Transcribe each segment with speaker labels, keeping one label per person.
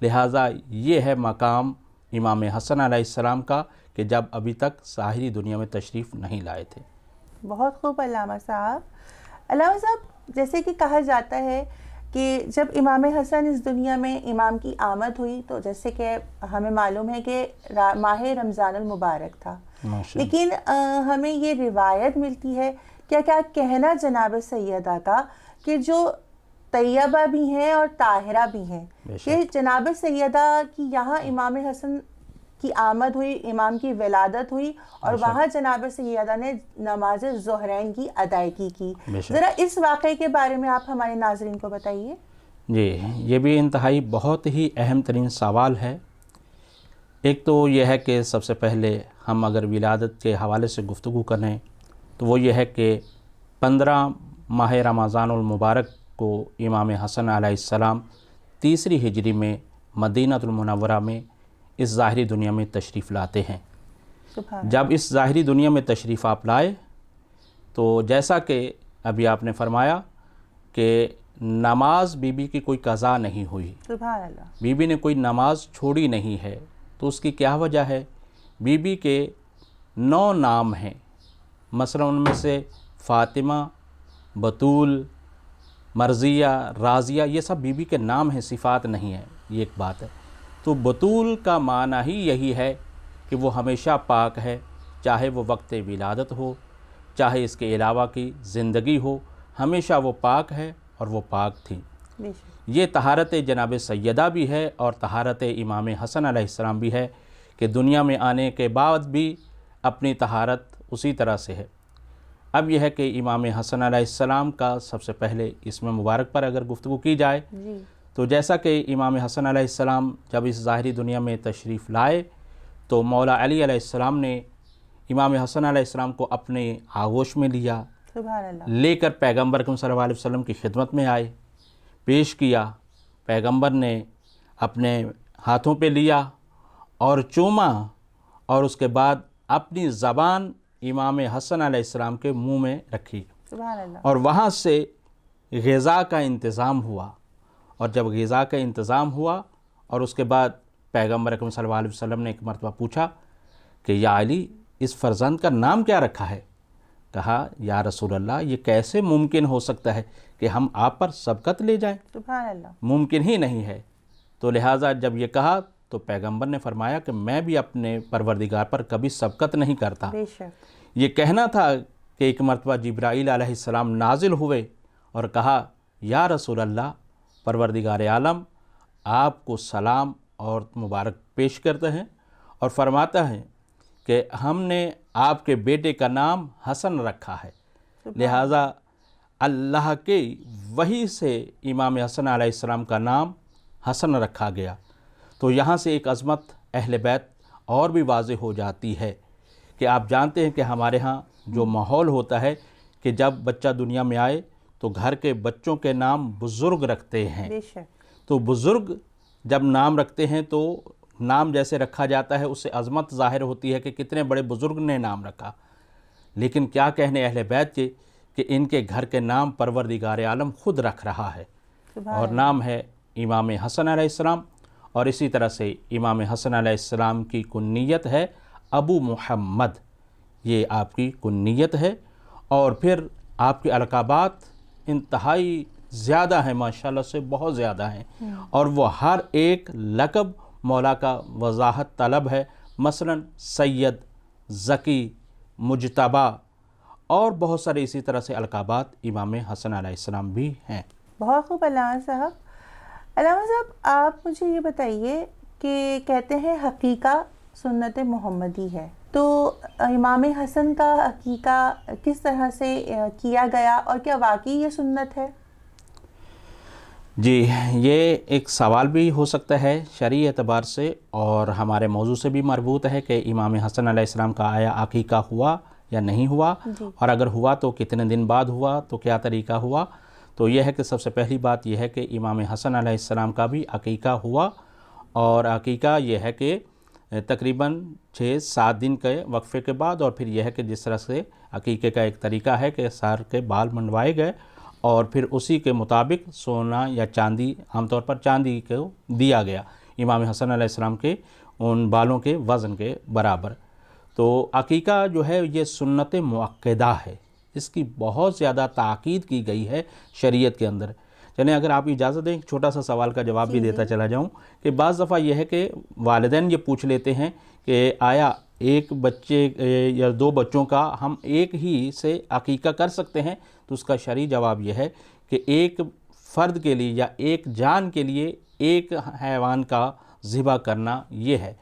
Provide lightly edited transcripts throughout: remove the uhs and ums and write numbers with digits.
Speaker 1: لہٰذا یہ ہے مقام امام حسن علیہ السلام کا کہ جب ابھی تک ظاہری دنیا میں تشریف نہیں لائے تھے۔
Speaker 2: بہت خوب علامہ صاحب۔ علامہ صاحب، جیسے کہ کہا جاتا ہے کہ جب امام حسن اس دنیا میں امام کی آمد ہوئی تو جیسے کہ ہمیں معلوم ہے کہ ماہ رمضان المبارک تھا، لیکن ہمیں یہ روایت ملتی ہے، کیا کہنا جناب سیدہ کا، کہ جو طیبہ بھی ہیں اور طاہرہ بھی ہیں، کہ جناب سیدہ کی یہاں امام حسن کی آمد ہوئی، امام کی ولادت ہوئی، اور وہاں جناب سیدہ نے نماز ظہرین کی ادائیگی کی۔ ذرا اس واقعے کے بارے میں آپ ہمارے ناظرین کو بتائیے۔
Speaker 1: جی، یہ بھی انتہائی بہت ہی اہم ترین سوال ہے۔ ایک تو یہ ہے کہ سب سے پہلے ہم اگر ولادت کے حوالے سے گفتگو کریں تو وہ یہ ہے کہ 15 ماہ رمضان المبارک کو امام حسن علیہ السلام 3 ہجری میں مدینہ المنورہ میں اس ظاہری دنیا میں تشریف لاتے ہیں۔ جب اس ظاہری دنیا میں تشریف آپ لائے تو جیسا کہ ابھی آپ نے فرمایا کہ نماز بی بی کی کوئی قضا نہیں ہوئی،
Speaker 2: سبحان اللہ،
Speaker 1: بی بی نے کوئی نماز چھوڑی نہیں ہے۔ تو اس کی کیا وجہ ہے؟ بی بی کے 9 نام ہیں، مثلا ان میں سے فاطمہ، بطول، مرضیہ، راضیہ، یہ سب بی بی کے نام ہیں، صفات نہیں ہیں، یہ ایک بات ہے۔ تو بطول کا معنی ہی یہی ہے کہ وہ ہمیشہ پاک ہے، چاہے وہ وقت ولادت ہو، چاہے اس کے علاوہ کی زندگی ہو، ہمیشہ وہ پاک ہے اور وہ پاک تھی۔ یہ طہارت جناب سیدہ بھی ہے اور طہارت امام حسن علیہ السلام بھی ہے کہ دنیا میں آنے کے بعد بھی اپنی طہارت اسی طرح سے ہے۔ اب یہ ہے کہ امام حسن علیہ السلام کا سب سے پہلے اسم مبارک پر اگر گفتگو کی جائے تو جیسا کہ امام حسن علیہ السلام جب اس ظاہری دنیا میں تشریف لائے تو مولا علی علیہ السلام نے امام حسن علیہ السلام کو اپنے آغوش میں لیا،
Speaker 2: سبحان اللہ،
Speaker 1: لے کر پیغمبر اکرم صلی اللہ علیہ وسلم کی خدمت میں آئے، پیش کیا۔ پیغمبر نے اپنے ہاتھوں پہ لیا اور چوما، اور اس کے بعد اپنی زبان امام حسن علیہ السلام کے منہ میں رکھی،
Speaker 2: سبحان اللہ،
Speaker 1: اور وہاں سے غذا کا انتظام ہوا۔ اور جب غذا کا انتظام ہوا اور اس کے بعد پیغمبر اکرم صلی اللہ علیہ وسلم نے ایک مرتبہ پوچھا کہ یا علی، اس فرزند کا نام کیا رکھا ہے؟ کہا یا رسول اللہ، یہ کیسے ممکن ہو سکتا ہے کہ ہم آپ پر سبقت لے جائیں؟
Speaker 2: سبحان اللہ،
Speaker 1: ممکن ہی نہیں ہے۔ تو لہٰذا جب یہ کہا تو پیغمبر نے فرمایا کہ میں بھی اپنے پروردگار پر کبھی سبقت نہیں کرتا۔
Speaker 2: بے شک،
Speaker 1: یہ کہنا تھا کہ ایک مرتبہ جبرائیل علیہ السلام نازل ہوئے اور کہا یا رسول اللہ، پروردگار عالم آپ کو سلام اور مبارک پیش کرتے ہیں اور فرماتا ہے کہ ہم نے آپ کے بیٹے کا نام حسن رکھا ہے، لہٰذا اللہ کے وحی سے امام حسن علیہ السلام کا نام حسن رکھا گیا۔ تو یہاں سے ایک عظمت اہل بیت اور بھی واضح ہو جاتی ہے کہ آپ جانتے ہیں کہ ہمارے ہاں جو ماحول ہوتا ہے کہ جب بچہ دنیا میں آئے تو گھر کے بچوں کے نام بزرگ رکھتے ہیں۔
Speaker 2: بے شک،
Speaker 1: تو بزرگ جب نام رکھتے ہیں تو نام جیسے رکھا جاتا ہے اس سے عظمت ظاہر ہوتی ہے کہ کتنے بڑے بزرگ نے نام رکھا۔ لیکن کیا کہنے اہل بیت کے کہ ان کے گھر کے نام پروردگار عالم خود رکھ رہا ہے، اور نام ہے امام حسن علیہ السلام۔ اور اسی طرح سے امام حسن علیہ السلام کی کنیت ہے ابو محمد، یہ آپ کی کنیت ہے۔ اور پھر آپ کے القابات انتہائی زیادہ ہیں، ماشاءاللہ سے بہت زیادہ ہیں، اور وہ ہر ایک لقب مولا کا وضاحت طلب ہے، مثلا سید، ذکی، مجتبی، اور بہت سارے اسی طرح سے القابات امام حسن علیہ السلام بھی ہیں۔
Speaker 2: بہت خوب علامہ صاحب۔ علامہ صاحب، آپ مجھے یہ بتائیے کہ کہتے ہیں حقیقہ سنت محمدی ہے، تو امام حسن کا عقیقہ کس طرح سے کیا گیا اور کیا واقعی یہ سنت ہے؟
Speaker 1: جی، یہ ایک سوال بھی ہو سکتا ہے شرعی اعتبار سے اور ہمارے موضوع سے بھی مربوط ہے کہ امام حسن علیہ السلام کا آیا عقیقہ ہوا یا نہیں ہوا، اور اگر ہوا تو کتنے دن بعد ہوا، تو کیا طریقہ ہوا۔ تو یہ ہے کہ سب سے پہلی بات یہ ہے کہ امام حسن علیہ السلام کا بھی عقیقہ ہوا، اور عقیقہ یہ ہے کہ تقریباً 6-7 دن کے وقفے کے بعد، اور پھر یہ ہے کہ جس طرح سے عقیقے کا ایک طریقہ ہے کہ سر کے بال منڈوائے گئے اور پھر اسی کے مطابق سونا یا چاندی، عام طور پر چاندی کو دیا گیا۔ امام حسن علیہ السلام کے ان بالوں کے وزن کے برابر۔ تو عقیقہ جو ہے یہ سنت مؤکدہ ہے، اس کی بہت زیادہ تاکید کی گئی ہے شریعت کے اندر۔ چلیں اگر آپ اجازت دیں ایک چھوٹا سا سوال کا جواب بھی دیتا چلا جاؤں کہ بعض دفعہ یہ ہے کہ والدین یہ پوچھ لیتے ہیں کہ آیا ایک بچے یا دو بچوں کا ہم ایک ہی سے عقیقہ کر سکتے ہیں؟ تو اس کا شرعی جواب یہ ہے کہ ایک فرد کے لیے یا ایک جان کے لیے ایک حیوان کا ذبح کرنا یہ ہے،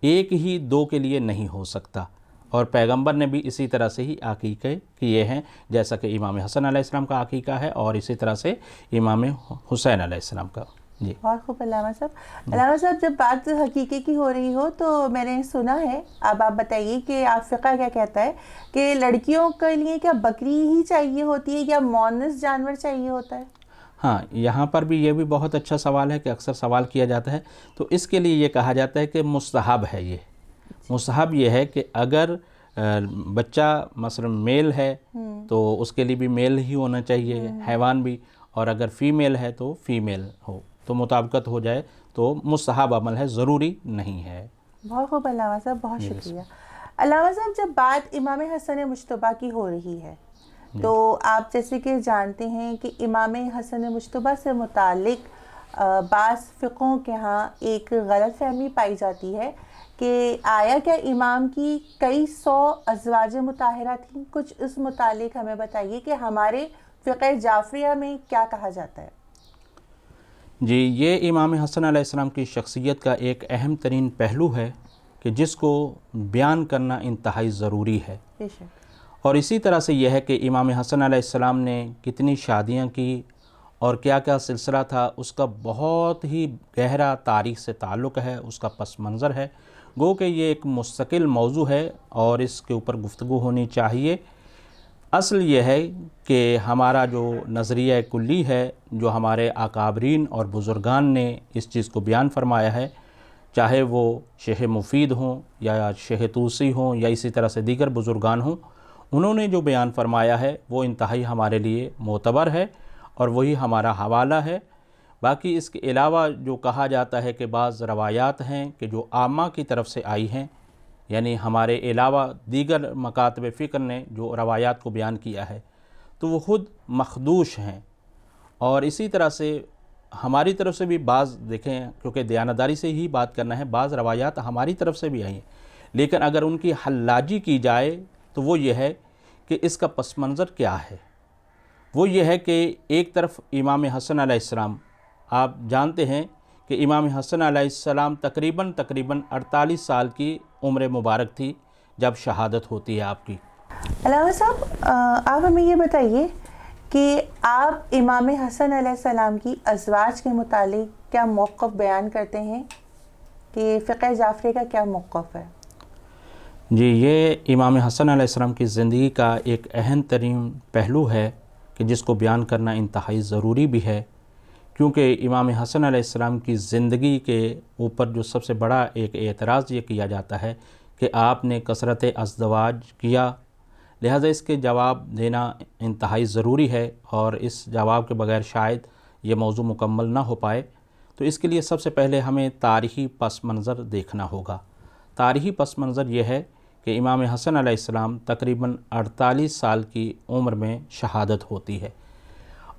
Speaker 1: ایک ہی دو کے لیے نہیں ہو سکتا۔ اور پیغمبر نے بھی اسی طرح سے ہی عقیقے کیے ہیں، جیسا کہ امام حسن علیہ السلام کا عقیقہ ہے اور اسی طرح سے امام حسین علیہ السلام کا۔ جی
Speaker 2: بہت خوب علامہ صاحب۔ علامہ صاحب جب بات حقیقے کی ہو رہی ہو تو میں نے سنا ہے، اب آپ بتائیے کہ آپ فقہ کیا کہتا ہے کہ لڑکیوں کے لیے کیا بکری ہی چاہیے ہوتی ہے یا مونس جانور چاہیے ہوتا ہے؟
Speaker 1: ہاں، یہاں پر بھی یہ بھی بہت اچھا سوال ہے کہ اکثر سوال کیا جاتا ہے۔ تو اس کے لیے یہ کہا جاتا ہے کہ مستحب ہے، یہ مستحب یہ ہے کہ اگر بچہ مثلا میل ہے تو اس کے لیے بھی میل ہی ہونا چاہیے حیوان بھی، اور اگر فیمیل ہے تو فیمیل ہو، تو مطابقت ہو جائے تو مستحب عمل ہے، ضروری نہیں ہے۔
Speaker 2: بہت خوب علامہ صاحب، بہت شکریہ۔ علامہ صاحب جب بات امام حسن مجتبیٰ کی ہو رہی ہے تو آپ جیسے کہ جانتے ہیں کہ امام حسن مجتبیٰ سے متعلق بعض فقہوں کے ہاں ایک غلط فہمی پائی جاتی ہے کہ آیا کیا امام کی کئی سو ازواج مطہرہ تھیں؟ کچھ اس متعلق ہمیں بتائیے کہ ہمارے فقہ جعفریہ میں کیا کہا جاتا ہے؟
Speaker 1: جی، یہ امام حسن علیہ السلام کی شخصیت کا ایک اہم ترین پہلو ہے کہ جس کو بیان کرنا انتہائی ضروری ہے۔
Speaker 2: بے شک۔
Speaker 1: اور اسی طرح سے یہ ہے کہ امام حسن علیہ السلام نے کتنی شادیاں کی اور کیا کیا سلسلہ تھا، اس کا بہت ہی گہرا تاریخ سے تعلق ہے، اس کا پس منظر ہے۔ گو کہ یہ ایک مستقل موضوع ہے اور اس کے اوپر گفتگو ہونی چاہیے۔ اصل یہ ہے کہ ہمارا جو نظریہ کلی ہے، جو ہمارے اکابرین اور بزرگان نے اس چیز کو بیان فرمایا ہے، چاہے وہ شیخ مفید ہوں یا شیخ طوسی ہوں یا اسی طرح سے دیگر بزرگان ہوں، انہوں نے جو بیان فرمایا ہے وہ انتہائی ہمارے لیے معتبر ہے اور وہی ہمارا حوالہ ہے۔ باقی اس کے علاوہ جو کہا جاتا ہے کہ بعض روایات ہیں کہ جو عامہ کی طرف سے آئی ہیں، یعنی ہمارے علاوہ دیگر مکاتب فکر نے جو روایات کو بیان کیا ہے تو وہ خود مخدوش ہیں، اور اسی طرح سے ہماری طرف سے بھی بعض دیکھیں، کیونکہ دیانتداری سے ہی بات کرنا ہے، بعض روایات ہماری طرف سے بھی آئی ہیں، لیکن اگر ان کی حلاجی کی جائے تو وہ یہ ہے کہ اس کا پس منظر کیا ہے۔ وہ یہ ہے کہ ایک طرف امام حسن علیہ السلام، آپ جانتے ہیں کہ امام حسن علیہ السلام تقریباً 48 سال کی عمر مبارک تھی جب شہادت ہوتی ہے آپ کی۔
Speaker 2: علامہ صاحب آپ ہمیں یہ بتائیے کہ آپ امام حسن علیہ السلام کی ازواج کے متعلق کیا موقف بیان کرتے ہیں کہ فقہ جعفری کا کیا موقف ہے؟
Speaker 1: جی، یہ امام حسن علیہ السلام کی زندگی کا ایک اہم ترین پہلو ہے کہ جس کو بیان کرنا انتہائی ضروری بھی ہے، کیونکہ امام حسن علیہ السلام کی زندگی کے اوپر جو سب سے بڑا ایک اعتراض یہ کیا جاتا ہے کہ آپ نے کثرت ازدواج کیا، لہذا اس کے جواب دینا انتہائی ضروری ہے، اور اس جواب کے بغیر شاید یہ موضوع مکمل نہ ہو پائے۔ تو اس کے لیے سب سے پہلے ہمیں تاریخی پس منظر دیکھنا ہوگا۔ تاریخی پس منظر یہ ہے کہ امام حسن علیہ السلام تقریباً 48 سال کی عمر میں شہادت ہوتی ہے،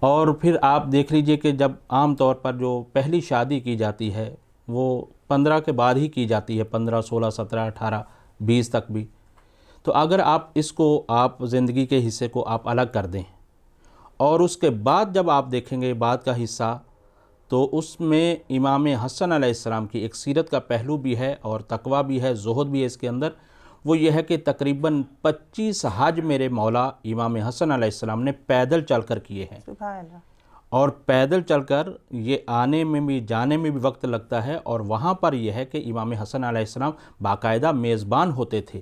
Speaker 1: اور پھر آپ دیکھ لیجئے کہ جب عام طور پر جو پہلی شادی کی جاتی ہے وہ 15 کے بعد ہی کی جاتی ہے، 15، 16، 17، 18، 20 تک بھی۔ تو اگر آپ اس کو آپ زندگی کے حصے کو آپ الگ کر دیں اور اس کے بعد جب آپ دیکھیں گے بعد کا حصہ، تو اس میں امام حسن علیہ السلام کی ایک سیرت کا پہلو بھی ہے اور تقویٰ بھی ہے، زہد بھی ہے اس کے اندر۔ وہ یہ ہے کہ تقریباً 25 حج میرے مولا امام حسن علیہ السلام نے پیدل چل کر کیے ہیں،
Speaker 2: سبحان اللہ۔
Speaker 1: اور پیدل چل کر یہ آنے میں بھی جانے میں بھی وقت لگتا ہے، اور وہاں پر یہ ہے کہ امام حسن علیہ السلام باقاعدہ میزبان ہوتے تھے،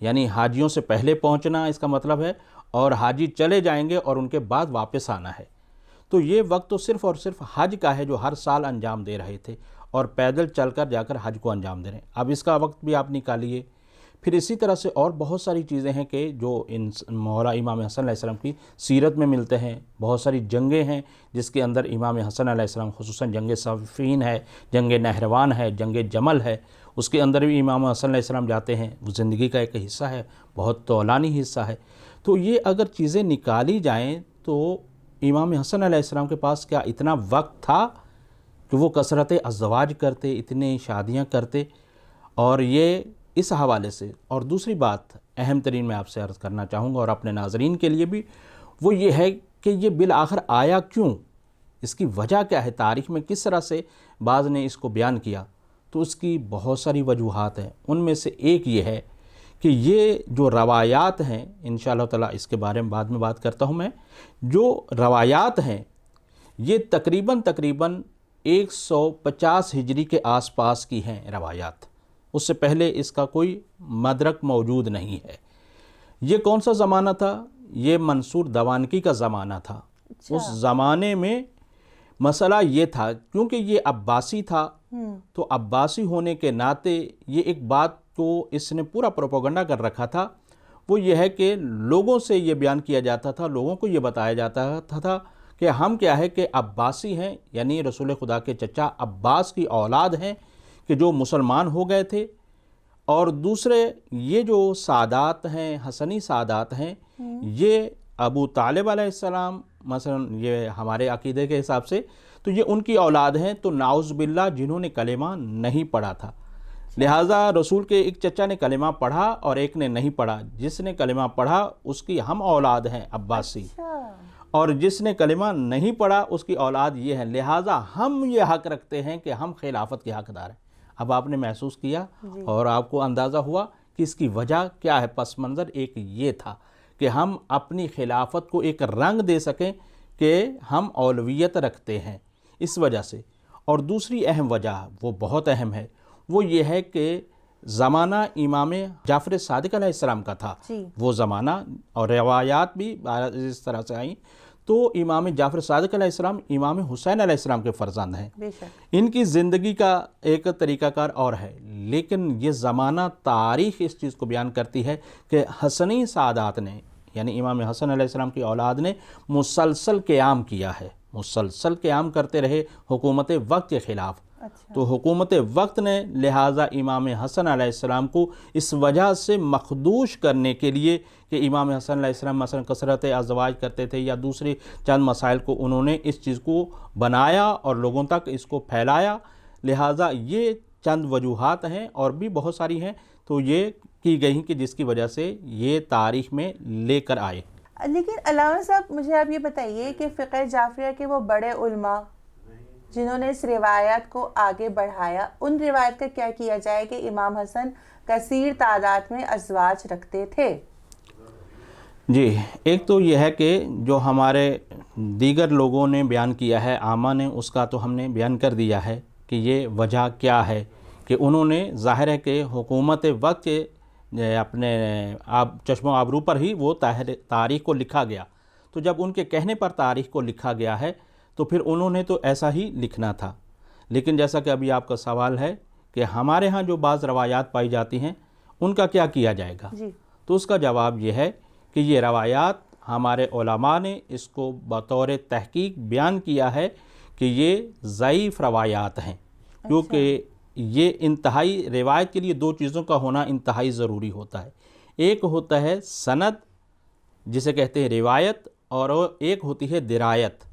Speaker 1: یعنی حاجیوں سے پہلے پہنچنا اس کا مطلب ہے، اور حاجی چلے جائیں گے اور ان کے بعد واپس آنا ہے۔ تو یہ وقت تو صرف اور صرف حج کا ہے جو ہر سال انجام دے رہے تھے، اور پیدل چل کر جا کر حج کو انجام دے رہے ہیں۔ اب اس کا وقت بھی آپ نکالیے، پھر اسی طرح سے اور بہت ساری چیزیں ہیں کہ جو مولا امام حسن علیہ السلام کی سیرت میں ملتے ہیں. بہت ساری جنگیں ہیں جس کے اندر امام حسن علیہ السلام، خصوصاً جنگ صفین ہے، جنگ نہروان ہے، جنگ جمل ہے، اس کے اندر بھی امام حسن علیہ السلام جاتے ہیں. وہ زندگی کا ایک حصہ ہے، بہت طولانی حصہ ہے. تو یہ اگر چیزیں نکالی جائیں تو امام حسن علیہ السلام کے پاس کیا اتنا وقت تھا کہ وہ کثرت ازدواج کرتے، اتنے شادیاں کرتے؟ اور یہ اس حوالے سے، اور دوسری بات اہم ترین میں آپ سے عرض کرنا چاہوں گا اور اپنے ناظرین کے لیے بھی، وہ یہ ہے کہ یہ بالآخر آیا کیوں؟ اس کی وجہ کیا ہے؟ تاریخ میں کس طرح سے بعض نے اس کو بیان کیا؟ تو اس کی بہت ساری وجوہات ہیں. ان میں سے ایک یہ ہے کہ یہ جو روایات ہیں، انشاءاللہ تعالیٰ اس کے بارے میں بعد میں بات کرتا ہوں میں، جو روایات ہیں یہ تقریباً 150 ہجری کے آس پاس کی ہیں روایات. اس سے پہلے اس کا کوئی مدرک موجود نہیں ہے. یہ کون سا زمانہ تھا؟ یہ منصور دوانکی کا زمانہ تھا. اس زمانے میں مسئلہ یہ تھا، کیونکہ یہ عباسی تھا تو عباسی ہونے کے ناطے یہ ایک بات کو اس نے پورا پروپیگنڈا کر رکھا تھا. وہ یہ ہے کہ لوگوں سے یہ بیان کیا جاتا تھا، لوگوں کو یہ بتایا جاتا تھا کہ ہم کیا ہے کہ عباسی ہیں، یعنی رسول خدا کے چچا عباس کی اولاد ہیں کہ جو مسلمان ہو گئے تھے. اور دوسرے یہ جو سادات ہیں، حسنی سادات ہیں، یہ ابو طالب علیہ السلام مثلا، یہ ہمارے عقیدے کے حساب سے تو یہ ان کی اولاد ہیں. تو نعوذ باللہ جنہوں نے کلمہ نہیں پڑھا تھا، لہٰذا رسول کے ایک چچا نے کلمہ پڑھا اور ایک نے نہیں پڑھا. جس نے کلمہ پڑھا اس کی ہم اولاد ہیں عباسی، اور جس نے کلمہ نہیں پڑھا اس کی اولاد یہ ہے. لہٰذا ہم یہ حق رکھتے ہیں کہ ہم خلافت کے حقدار ہیں. اب آپ نے محسوس کیا اور آپ کو اندازہ ہوا کہ اس کی وجہ کیا ہے. پس منظر ایک یہ تھا کہ ہم اپنی خلافت کو ایک رنگ دے سکیں کہ ہم اولویت رکھتے ہیں اس وجہ سے. اور دوسری اہم وجہ، وہ بہت اہم ہے، وہ یہ ہے کہ زمانہ امام جعفر صادق علیہ السلام کا تھا. وہ زمانہ، اور روایات بھی اس طرح سے آئیں تو امام جعفر صادق علیہ السلام امام حسین علیہ السلام کے فرزند ہیں. ان کی زندگی کا ایک طریقہ کار اور ہے، لیکن یہ زمانہ تاریخ اس چیز کو بیان کرتی ہے کہ حسنی سادات نے، یعنی امام حسن علیہ السلام کی اولاد نے مسلسل قیام کیا ہے، مسلسل قیام کرتے رہے حکومت وقت کے خلاف. تو حکومت وقت نے لہٰذا امام حسن علیہ السلام کو اس وجہ سے مخدوش کرنے کے لیے کہ امام حسن علیہ السلام مثلا کثرت ازواج کرتے تھے یا دوسری چند مسائل کو انہوں نے اس چیز کو بنایا اور لوگوں تک اس کو پھیلایا. لہٰذا یہ چند وجوہات ہیں اور بھی بہت ساری ہیں تو یہ کی گئی کہ جس کی وجہ سے یہ تاریخ میں لے کر آئے.
Speaker 2: لیکن علامہ صاحب مجھے آپ یہ بتائیے کہ فقہ جعفریہ کے وہ بڑے علماء جنہوں نے اس روایت کو آگے بڑھایا، ان روایت کا کیا کیا جائے کہ امام حسن کثیر تعداد میں ازواج رکھتے تھے؟
Speaker 1: جی، ایک تو یہ ہے کہ جو ہمارے دیگر لوگوں نے بیان کیا ہے، عامہ نے، اس کا تو ہم نے بیان کر دیا ہے کہ یہ وجہ کیا ہے کہ انہوں نے ظاہر ہے کہ حکومت وقت کے اپنے چشم و آبرو پر ہی وہ تاریخ کو لکھا گیا. تو جب ان کے کہنے پر تاریخ کو لکھا گیا ہے تو پھر انہوں نے تو ایسا ہی لکھنا تھا. لیکن جیسا کہ ابھی آپ کا سوال ہے کہ ہمارے ہاں جو بعض روایات پائی جاتی ہیں ان کا کیا کیا جائے گا، تو اس کا جواب یہ ہے کہ یہ روایات ہمارے علماء نے اس کو بطور تحقیق بیان کیا ہے کہ یہ ضعیف روایات ہیں. کیونکہ یہ انتہائی روایت کے لیے دو چیزوں کا ہونا انتہائی ضروری ہوتا ہے. ایک ہوتا ہے سند جسے کہتے ہیں روایت، اور ایک ہوتی ہے درایت.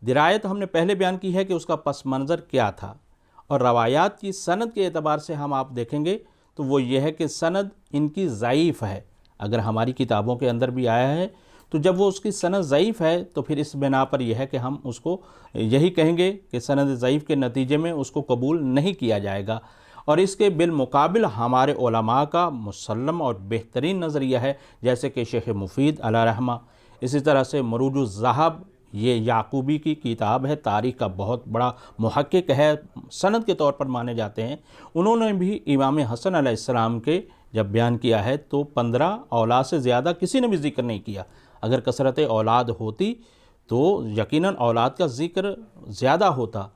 Speaker 1: درایت ہم نے پہلے بیان کی ہے کہ اس کا پس منظر کیا تھا، اور روایات کی سند کے اعتبار سے ہم آپ دیکھیں گے تو وہ یہ ہے کہ سند ان کی ضعیف ہے. اگر ہماری کتابوں کے اندر بھی آیا ہے تو جب وہ اس کی سند ضعیف ہے تو پھر اس بنا پر یہ ہے کہ ہم اس کو یہی کہیں گے کہ سند ضعیف کے نتیجے میں اس کو قبول نہیں کیا جائے گا. اور اس کے بالمقابل ہمارے علماء کا مسلم اور بہترین نظریہ ہے، جیسے کہ شیخ مفید علیہ رحمہ، اسی طرح سے مروج الذہب، یہ یعقوبی کی کتاب ہے، تاریخ کا بہت بڑا محقق ہے، سند کے طور پر مانے جاتے ہیں. انہوں نے بھی امام حسن علیہ السلام کے جب بیان کیا ہے تو 15 اولاد سے زیادہ کسی نے بھی ذکر نہیں کیا. اگر کثرت اولاد ہوتی تو یقیناً اولاد کا ذکر زیادہ ہوتا.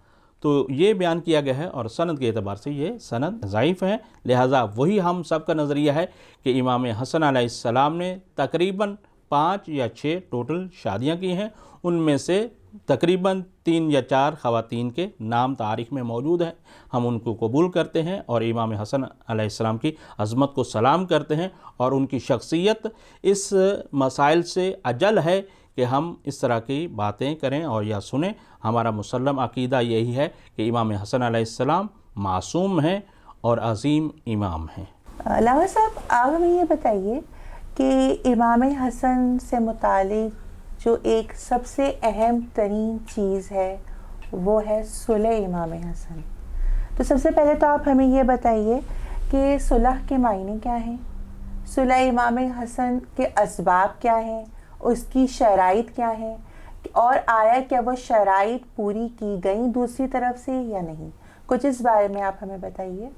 Speaker 1: تو یہ بیان کیا گیا ہے اور سند کے اعتبار سے یہ سند ضعیف ہے، لہٰذا وہی ہم سب کا نظریہ ہے کہ امام حسن علیہ السلام نے تقریباً 5 یا 6 ٹوٹل شادیاں کی ہیں، ان میں سے تقریباً 3 یا 4 خواتین کے نام تاریخ میں موجود ہیں، ہم ان کو قبول کرتے ہیں اور امام حسن علیہ السلام کی عظمت کو سلام کرتے ہیں، اور ان کی شخصیت اس مسائل سے اجل ہے کہ ہم اس طرح کی باتیں کریں اور یا سنیں۔ ہمارا مسلم عقیدہ یہی ہے کہ امام حسن علیہ السلام معصوم ہیں اور عظیم امام ہیں۔
Speaker 2: لاہور صاحب، آپ ہمیں یہ بتائیے کہ امام حسن سے متعلق جو ایک سب سے اہم ترین چیز ہے وہ ہے صلح امام حسن۔ تو سب سے پہلے تو آپ ہمیں یہ بتائیے کہ صلح کے معنی کیا ہیں، صلح امام حسن کے اسباب کیا ہیں، اس کی شرائط کیا ہیں، اور آیا کیا وہ شرائط پوری کی گئیں دوسری طرف سے یا نہیں؟ کچھ اس بارے میں آپ ہمیں بتائیے۔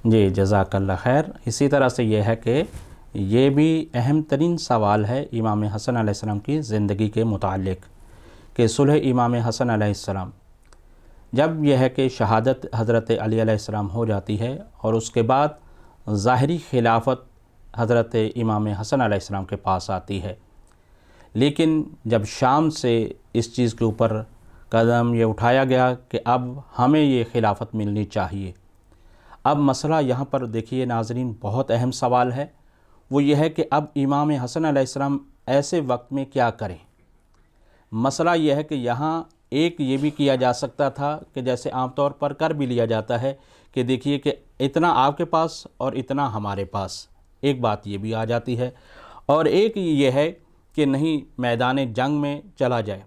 Speaker 1: جی جزاک اللہ خیر۔ اسی طرح سے یہ ہے کہ یہ بھی اہم ترین سوال ہے امام حسن علیہ السلام کی زندگی کے متعلق کہ صلح امام حسن علیہ السلام، جب یہ ہے کہ شہادت حضرت علی علیہ السلام ہو جاتی ہے اور اس کے بعد ظاہری خلافت حضرت امام حسن علیہ السلام کے پاس آتی ہے، لیکن جب شام سے اس چیز کے اوپر قدم یہ اٹھایا گیا کہ اب ہمیں یہ خلافت ملنی چاہیے، اب مسئلہ یہاں پر دیکھیے ناظرین بہت اہم سوال ہے، وہ یہ ہے کہ اب امام حسن علیہ السلام ایسے وقت میں کیا کریں۔ مسئلہ یہ ہے کہ یہاں ایک یہ بھی کیا جا سکتا تھا کہ جیسے عام طور پر کر بھی لیا جاتا ہے کہ دیکھیے کہ اتنا آپ کے پاس اور اتنا ہمارے پاس، ایک بات یہ بھی آ جاتی ہے، اور ایک یہ ہے کہ نہیں میدان جنگ میں چلا جائے۔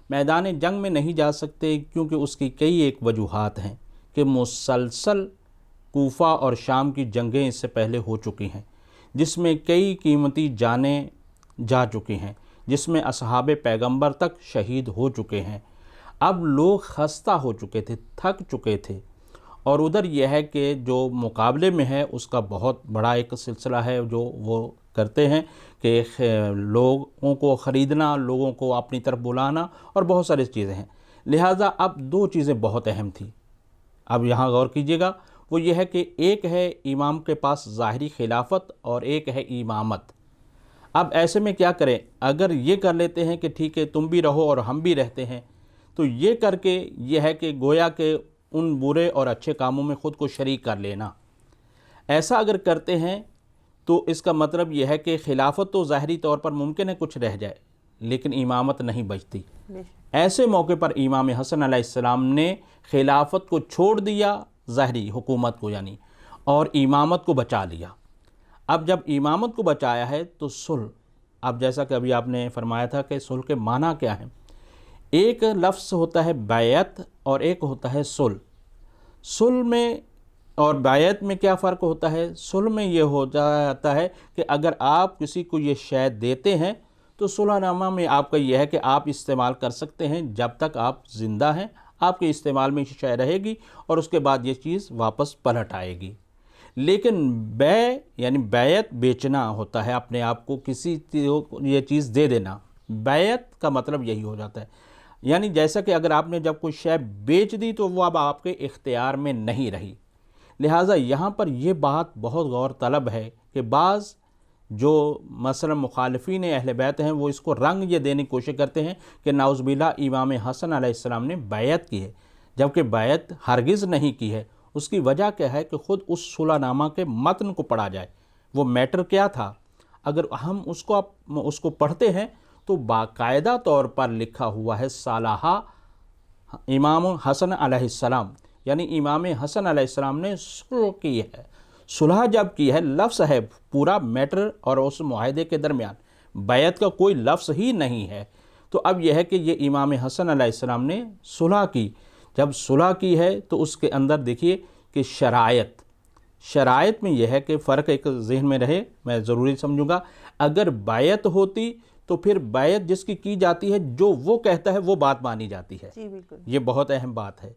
Speaker 1: میدان جنگ میں نہیں جا سکتے کیونکہ اس کی کئی ایک وجوہات ہیں کہ مسلسل کوفہ اور شام کی جنگیں اس سے پہلے ہو چکی ہیں، جس میں کئی قیمتی جانیں جا چکی ہیں، جس میں اصحاب پیغمبر تک شہید ہو چکے ہیں۔ اب لوگ خستہ ہو چکے تھے، تھک چکے تھے، اور ادھر یہ ہے کہ جو مقابلے میں ہے اس کا بہت بڑا ایک سلسلہ ہے جو وہ کرتے ہیں کہ لوگوں کو خریدنا، لوگوں کو اپنی طرف بلانا اور بہت ساری چیزیں ہیں۔ لہٰذا اب 2 چیزیں بہت اہم تھیں، اب یہاں غور کیجئے گا، وہ یہ ہے کہ ایک ہے امام کے پاس ظاہری خلافت اور ایک ہے امامت۔ اب ایسے میں کیا کریں؟ اگر یہ کر لیتے ہیں کہ ٹھیک ہے تم بھی رہو اور ہم بھی رہتے ہیں، تو یہ کر کے یہ ہے کہ گویا کہ ان برے اور اچھے کاموں میں خود کو شریک کر لینا۔ ایسا اگر کرتے ہیں تو اس کا مطلب یہ ہے کہ خلافت تو ظاہری طور پر ممکن ہے کچھ رہ جائے، لیکن امامت نہیں بچتی۔ ایسے موقع پر امام حسن علیہ السلام نے خلافت کو چھوڑ دیا، ظاہری حکومت کو یعنی، اور امامت کو بچا لیا۔ اب جب امامت کو بچایا ہے تو صلح، اب جیسا کہ ابھی آپ نے فرمایا تھا کہ صلح کے معنی کیا ہیں، ایک لفظ ہوتا ہے بیعت اور ایک ہوتا ہے صلح۔ صلح میں اور بیعت میں کیا فرق ہوتا ہے؟ صلح میں یہ ہو جاتا ہے کہ اگر آپ کسی کو یہ شے دیتے ہیں تو صلح نامہ میں آپ کا یہ ہے کہ آپ استعمال کر سکتے ہیں جب تک آپ زندہ ہیں، آپ کے استعمال میں شے رہے گی اور اس کے بعد یہ چیز واپس پلٹ آئے گی۔ لیکن یعنی بیعت بیچنا ہوتا ہے، اپنے آپ کو کسی کو یہ چیز دے دینا، بیعت کا مطلب یہی ہو جاتا ہے۔ یعنی جیسا کہ اگر آپ نے جب کوئی شے بیچ دی تو وہ اب آپ کے اختیار میں نہیں رہی۔ لہٰذا یہاں پر یہ بات بہت غور طلب ہے کہ بعض جو مثلا مخالفین اہل بیت ہیں وہ اس کو رنگ یہ دینے کی کوشش کرتے ہیں کہ نعوذ باللہ امام حسن علیہ السلام نے بیعت کی ہے، جبکہ بیعت ہرگز نہیں کی ہے۔ اس کی وجہ کیا ہے کہ خود اس صلح نامہ کے متن کو پڑھا جائے، وہ میٹر کیا تھا، اگر ہم اس کو پڑھتے ہیں تو باقاعدہ طور پر لکھا ہوا ہے صالحہ امام حسن علیہ السلام، یعنی امام حسن علیہ السلام نے صلح کی ہے۔ صلح جب کی ہے، لفظ ہے پورا میٹر اور اس معاہدے کے درمیان، بیعت کا کوئی لفظ ہی نہیں ہے۔ تو اب یہ ہے کہ یہ امام حسن علیہ السلام نے صلح کی، جب صلح کی ہے تو اس کے اندر دیکھیے کہ شرائط میں یہ ہے کہ فرق ایک ذہن میں رہے، میں ضروری سمجھوں گا، اگر بیعت ہوتی تو پھر بیعت جس کی جاتی ہے جو وہ کہتا ہے وہ بات مانی جاتی ہے،
Speaker 2: جی بالکل،
Speaker 1: یہ بہت اہم بات ہے۔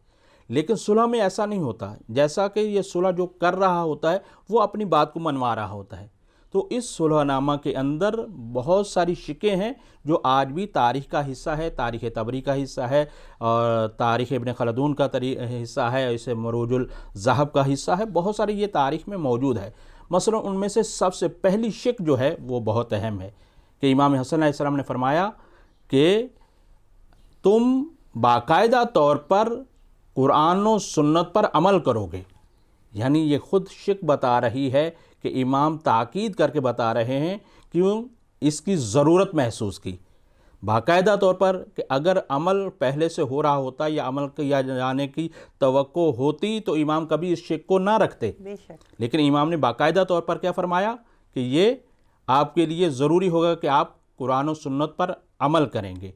Speaker 1: لیکن صلح میں ایسا نہیں ہوتا، جیسا کہ یہ صلح جو کر رہا ہوتا ہے وہ اپنی بات کو منوا رہا ہوتا ہے، تو اس صلح نامہ کے اندر بہت ساری شکیں ہیں جو آج بھی تاریخ کا حصہ ہے، تاریخ طبری کا حصہ ہے، اور تاریخ ابن خلدون کا حصہ ہے، اسے مروج الذہب کا حصہ ہے، بہت ساری یہ تاریخ میں موجود ہے۔ مثلا ان میں سے سب سے پہلی شک جو ہے وہ بہت اہم ہے کہ امام حسن علیہ السلام نے فرمایا کہ تم باقاعدہ طور پر قرآن و سنت پر عمل کرو گے، یعنی یہ خود شک بتا رہی ہے کہ امام تاکید کر کے بتا رہے ہیں کیوں اس کی ضرورت محسوس کی باقاعدہ طور پر، کہ اگر عمل پہلے سے ہو رہا ہوتا یا عمل کیا جانے کی توقع ہوتی تو امام کبھی اس شک کو نہ رکھتے،
Speaker 2: بے شک۔
Speaker 1: لیکن امام نے باقاعدہ طور پر کیا فرمایا کہ یہ آپ کے لیے ضروری ہوگا کہ آپ قرآن و سنت پر عمل کریں گے۔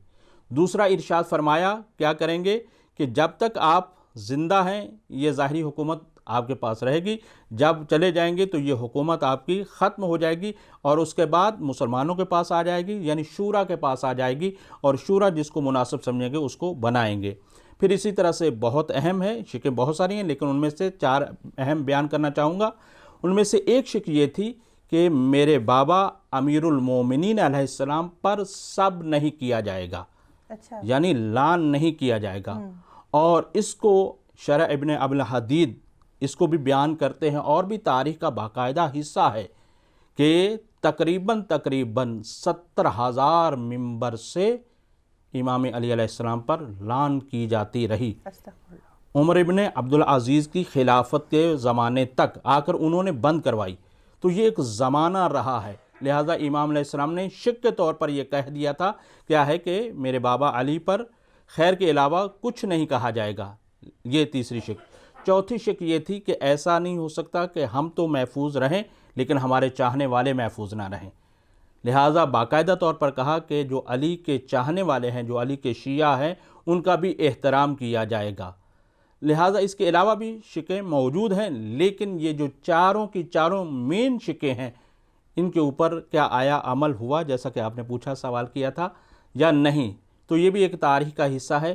Speaker 1: دوسرا ارشاد فرمایا کیا کریں گے کہ جب تک آپ زندہ ہیں یہ ظاہری حکومت آپ کے پاس رہے گی، جب چلے جائیں گے تو یہ حکومت آپ کی ختم ہو جائے گی اور اس کے بعد مسلمانوں کے پاس آ جائے گی، یعنی شورا کے پاس آ جائے گی، اور شورا جس کو مناسب سمجھیں گے اس کو بنائیں گے۔ پھر اسی طرح سے بہت اہم ہے، شکیں بہت ساری ہیں لیکن ان میں سے 4 اہم بیان کرنا چاہوں گا۔ ان میں سے ایک شک یہ تھی کہ میرے بابا امیر المومنین علیہ السلام پر سب نہیں کیا جائے گا،
Speaker 2: اچھا،
Speaker 1: یعنی لعن نہیں کیا جائے گا، اور اس کو شرح ابن ابی الحدید اس کو بھی بیان کرتے ہیں، اور بھی تاریخ کا باقاعدہ حصہ ہے کہ تقریباً 70,000 ممبر سے امام علی علیہ السلام پر لعن کی جاتی رہی۔
Speaker 2: استغفر اللہ۔
Speaker 1: عمر ابن عبدالعزیز کی خلافت کے زمانے تک آ کر انہوں نے بند کروائی، تو یہ ایک زمانہ رہا ہے، لہٰذا امام علیہ السلام نے شک کے طور پر یہ کہہ دیا تھا کیا ہے کہ میرے بابا علی پر خیر کے علاوہ کچھ نہیں کہا جائے گا۔ یہ تیسری شک۔ چوتھی شک یہ تھی کہ ایسا نہیں ہو سکتا کہ ہم تو محفوظ رہیں لیکن ہمارے چاہنے والے محفوظ نہ رہیں، لہٰذا باقاعدہ طور پر کہا کہ جو علی کے چاہنے والے ہیں، جو علی کے شیعہ ہیں، ان کا بھی احترام کیا جائے گا۔ لہٰذا اس کے علاوہ بھی شکیں موجود ہیں، لیکن یہ جو چاروں کی چاروں مین شکیں ہیں ان کے اوپر کیا آیا عمل ہوا، جیسا کہ آپ نے پوچھا، سوال کیا تھا، یا نہیں؟ تو یہ بھی ایک تاریخ کا حصہ ہے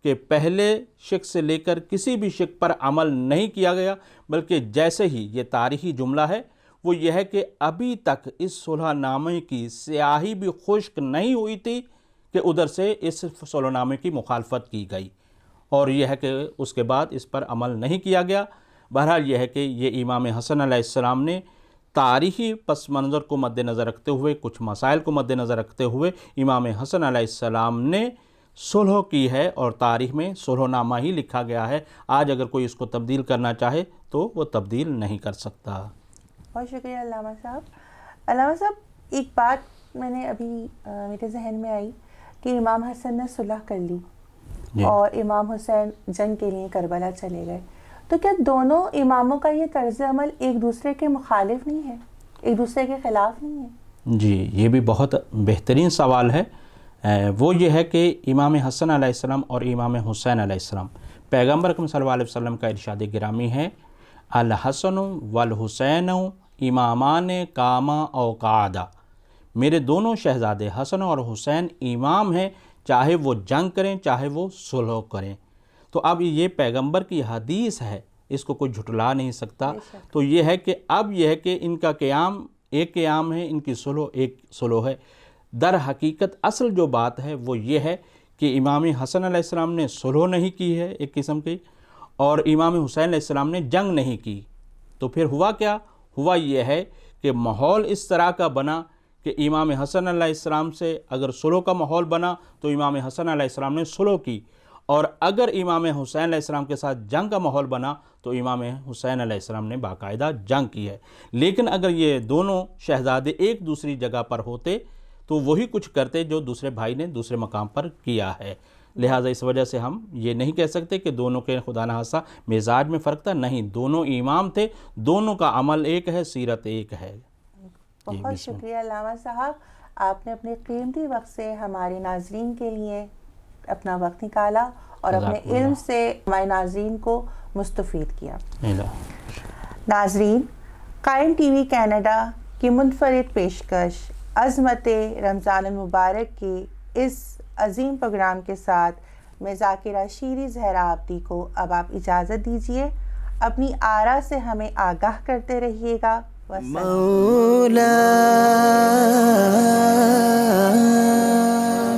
Speaker 1: کہ پہلے شک سے لے کر کسی بھی شک پر عمل نہیں کیا گیا، بلکہ جیسے ہی یہ تاریخی جملہ ہے وہ یہ ہے کہ ابھی تک اس صلح نامے کی سیاہی بھی خشک نہیں ہوئی تھی کہ ادھر سے اس صلح نامے کی مخالفت کی گئی، اور یہ ہے کہ اس کے بعد اس پر عمل نہیں کیا گیا۔ بہرحال یہ ہے کہ یہ امام حسن علیہ السلام نے تاریخی پس منظر کو مد نظر رکھتے ہوئے، کچھ مسائل کو مد نظر رکھتے ہوئے امام حسن علیہ السلام نے صلح کی ہے، اور تاریخ میں صلح نامہ ہی لکھا گیا ہے۔ آج اگر کوئی اس کو تبدیل کرنا چاہے تو وہ تبدیل نہیں کر سکتا۔
Speaker 2: بہت شکریہ علامہ صاحب۔ علامہ صاحب، ایک بات میں نے ابھی میرے ذہن میں آئی کہ امام حسن نے صلح کر لی اور امام حسین جنگ کے لیے کربلا چلے گئے، تو کیا دونوں اماموں کا یہ طرز عمل ایک دوسرے کے مخالف نہیں ہے، ایک دوسرے کے خلاف نہیں ہے؟
Speaker 1: جی، یہ بھی بہت بہترین سوال ہے۔ وہ یہ ہے کہ امام حسن علیہ السلام اور امام حسین علیہ السلام، پیغمبر اکرم صلی اللہ علیہ وسلم کا ارشاد گرامی ہے، الحسن والحسین امامان قاما او قعدا، میرے دونوں شہزادے حسن اور حسین امام ہیں، چاہے وہ جنگ کریں چاہے وہ صلح کریں۔ تو اب یہ پیغمبر کی حدیث ہے، اس کو کوئی جھٹلا نہیں سکتا۔ تو یہ ہے کہ اب یہ ہے کہ ان کا قیام ایک قیام ہے، ان کی صلح ایک صلح ہے۔ در حقیقت اصل جو بات ہے وہ یہ ہے کہ امام حسن علیہ السلام نے صلح نہیں کی ہے ایک قسم کی، اور امام حسین علیہ السلام نے جنگ نہیں کی۔ تو پھر ہوا کیا؟ ہوا یہ ہے کہ ماحول اس طرح کا بنا کہ امام حسن علیہ السلام سے اگر صلح کا ماحول بنا تو امام حسن علیہ السلام نے صلح کی، اور اگر امام حسین علیہ السلام کے ساتھ جنگ کا ماحول بنا تو امام حسین علیہ السلام نے باقاعدہ جنگ کی ہے۔ لیکن اگر یہ دونوں شہزادے ایک دوسری جگہ پر ہوتے تو وہی کچھ کرتے جو دوسرے بھائی نے دوسرے مقام پر کیا ہے، لہٰذا اس وجہ سے ہم یہ نہیں کہہ سکتے کہ دونوں کے خدا نخواستہ مزاج میں فرق تھا، نہیں، دونوں امام تھے، دونوں کا عمل ایک ہے، سیرت ایک ہے۔
Speaker 2: بہت شکریہ علامہ صاحب، آپ نے اپنے قیمتی وقت سے ہمارے ناظرین کے لیے اپنا وقت نکالا اور اپنے علم سے ہمارے ناظرین کو مستفید کیا۔ ناظرین، قائم ٹی وی کینیڈا کی منفرد پیشکش عظمت رمضان المبارک کے اس عظیم پروگرام کے ساتھ میں ذاکرہ شیری زہرا عابدی کو اب آپ اجازت دیجیے۔ اپنی آرا سے ہمیں آگاہ کرتے رہیے گا۔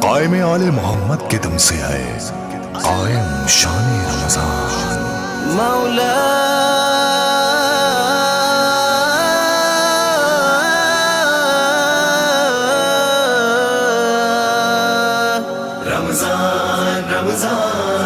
Speaker 3: قائم آل محمد کے دم سے ہے قائم شان رمضان